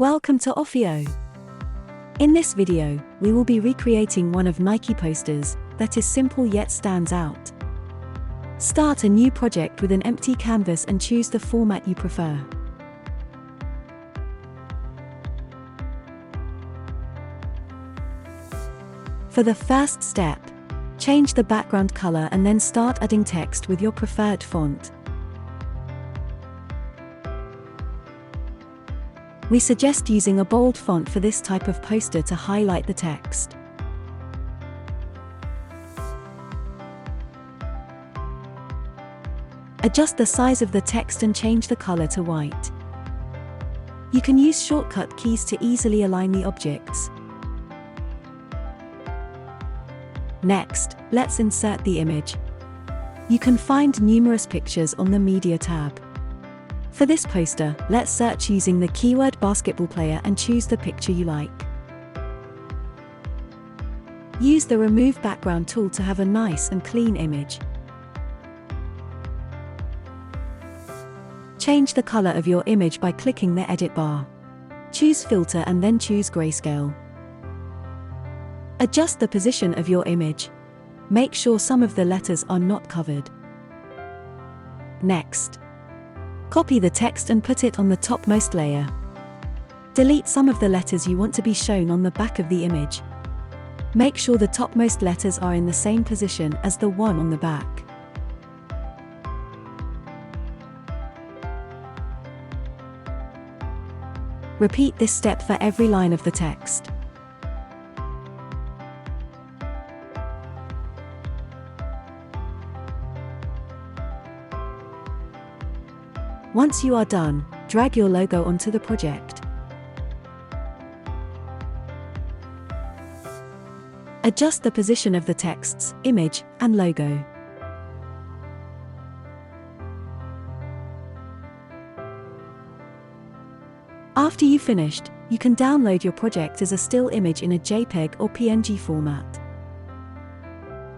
Welcome to OFFEO. In this video, we will be recreating one of Nike posters that is simple yet stands out. Start a new project with an empty canvas and choose the format you prefer. For the first step, change the background color and then start adding text with your preferred font. We suggest using a bold font for this type of poster to highlight the text. Adjust the size of the text and change the color to white. You can use shortcut keys to easily align the objects. Next, let's insert the image. You can find numerous pictures on the Media tab. For this poster, let's search using the keyword basketball player and choose the picture you like. Use the Remove Background tool to have a nice and clean image. Change the color of your image by clicking the edit bar. Choose Filter and then choose Grayscale. Adjust the position of your image. Make sure some of the letters are not covered. Next, copy the text and put it on the topmost layer. Delete some of the letters you want to be shown on the back of the image. Make sure the topmost letters are in the same position as the one on the back. Repeat this step for every line of the text. Once you are done, drag your logo onto the project. Adjust the position of the texts, image, and logo. After you've finished, you can download your project as a still image in a JPEG or PNG format.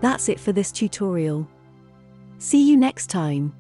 That's it for this tutorial. See you next time.